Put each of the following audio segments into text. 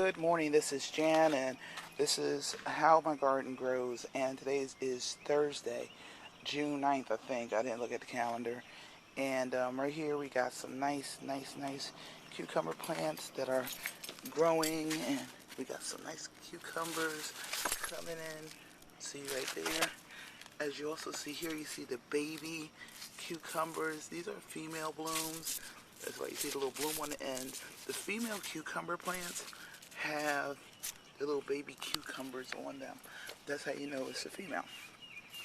Good morning, this is Jan, and this is How My Garden Grows, and today is Thursday, June 9th, I think. I didn't look at the calendar. And right here we got some nice cucumber plants that are growing, and we got some nice cucumbers coming in. See right there. As you also see here, you see the baby cucumbers. These are female blooms. That's why you see the little bloom on the end. The female cucumber plants have the little baby cucumbers on them. That's how you know it's a female.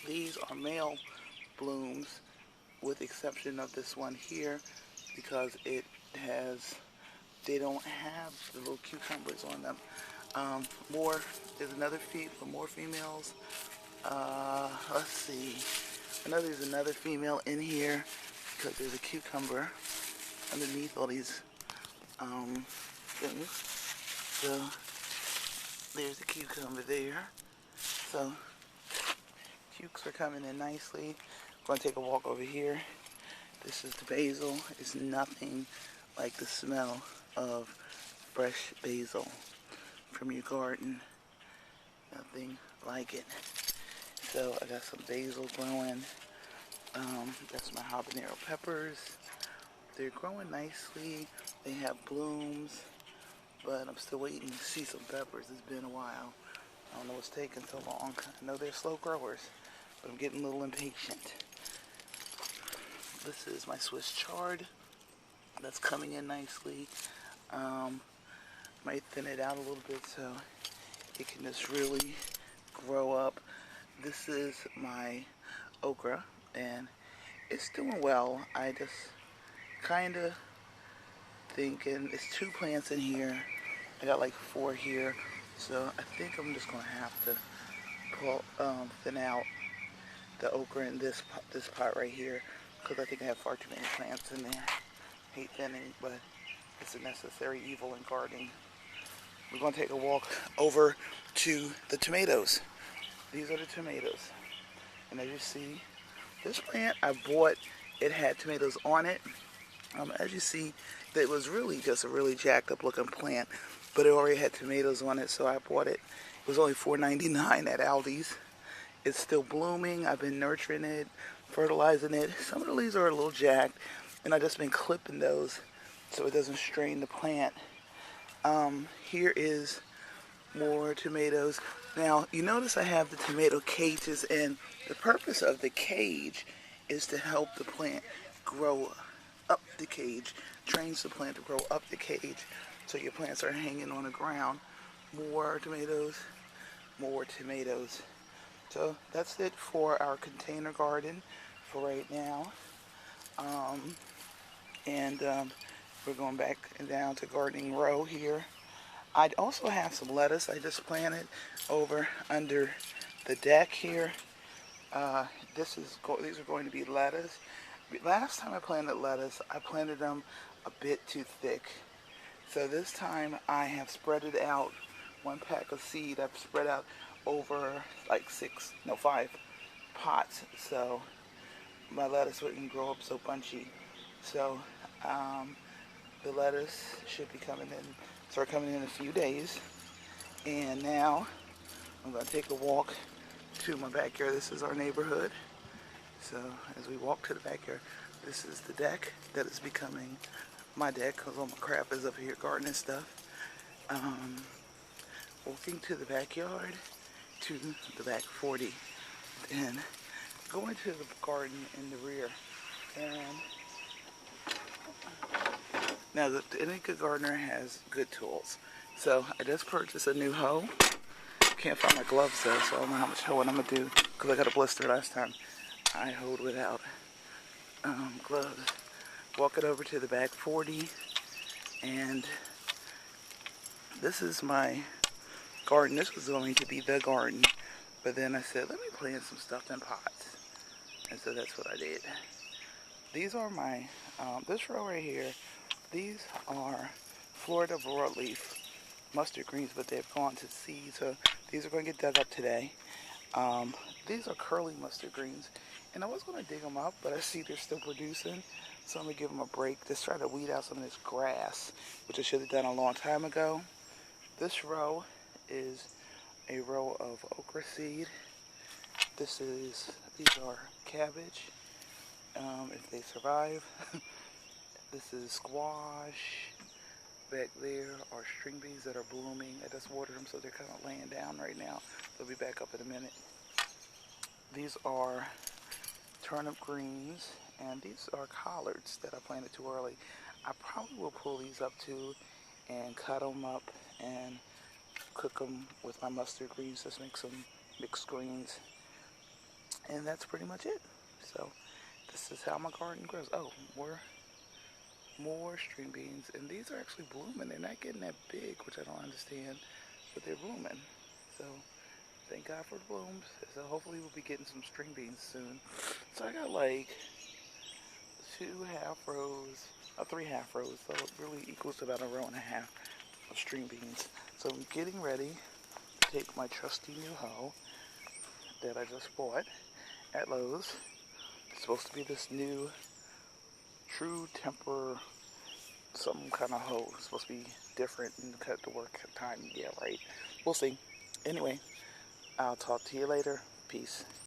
These are male blooms, with the exception of this one here, because they don't have the little cucumbers on them. There's more females. Let's see. There's another female in here because there's a cucumber underneath all these things. So there's a cucumber there. So cukes are coming in nicely. I'm going to take a walk over here. This is the basil. It's nothing like the smell of fresh basil from your garden. Nothing like it. So I got some basil growing. That's my habanero peppers. They're growing nicely. They have blooms, but I'm still waiting to see some peppers. It's been a while. I don't know what's taking so long. I know they're slow growers, but I'm getting a little impatient. This is my Swiss chard. That's coming in nicely. Might thin it out a little bit so it can just really grow up. This is my okra, and it's doing well. I just kind of thinking it's 2 plants in here. I got like 4 here, so I think I'm just gonna have to thin out the okra in this pot right here, because I think I have far too many plants in there. Hate thinning, but it's a necessary evil in gardening. We're gonna take a walk over to the tomatoes. These are the tomatoes, and as you see, this plant I bought, it had tomatoes on it. As you see, it was really just a really jacked up looking plant, but it already had tomatoes on it, so I bought it. It was only $4.99 at Aldi's. It's still blooming. I've been nurturing it, fertilizing it. Some of the leaves are a little jacked, and I've just been clipping those so it doesn't strain the plant. Here is more tomatoes. Now, you notice I have the tomato cages, and the purpose of the cage is to help the plant grow up the cage, trains the plant to grow up the cage, so your plants are hanging on the ground. More tomatoes, more tomatoes. So that's it for our container garden for right now. We're going back down to gardening row here. I also have some lettuce I just planted over under the deck here. These are going to be lettuce. Last time I planted lettuce, I planted them a bit too thick. So this time I have spread it out. 1 pack of seed I've spread out over like 5 pots, so my lettuce wouldn't grow up so bunchy. So the lettuce should be start coming in a few days. And now I'm going to take a walk to my backyard. This is our neighborhood. So as we walk to the backyard, this is the deck that is becoming my deck, because all my crap is up here, gardening stuff. Walking to the backyard, to the back 40, and going to the garden in the rear. And now, any good gardener has good tools. So I just purchased a new hoe. Can't find my gloves though, so I don't know how much hoeing I'm gonna do, because I got a blister last time I hoed without gloves. Walk it over to the back 40, and this is my garden. This was going to be the garden, but then I said, let me plant some stuff in pots, and so that's what I did. These are my, this row right here, these are Florida broadleaf mustard greens, but they've gone to seed, so these are going to get dug up today. These are curly mustard greens, and I was going to dig them up, but I see they're still producing, so I'm going to give them a break. Just try to weed out some of this grass, which I should have done a long time ago. This row is a row of okra seed. These are cabbage, if they survive. This is squash. Back there are string beans that are blooming. I just watered them, so they're kind of laying down right now. They'll be back up in a minute. These are turnip greens, and these are collards that I planted too early. I probably will pull these up too and cut them up and cook them with my mustard greens. Just make some mixed greens, and that's pretty much it. So this is how my garden grows. Oh, more string beans, and these are actually blooming. They're not getting that big, which I don't understand, but they're blooming. So thank God for the blooms. So hopefully we'll be getting some string beans soon. So I got like 3 half rows, so it really equals to about a row and a half of string beans. So I'm getting ready to take my trusty new hoe that I just bought at Lowe's. It's supposed to be this new True Temper some kind of hoe. It's supposed to be different and cut the work time. Yeah, right. We'll see. Anyway, I'll talk to you later. Peace.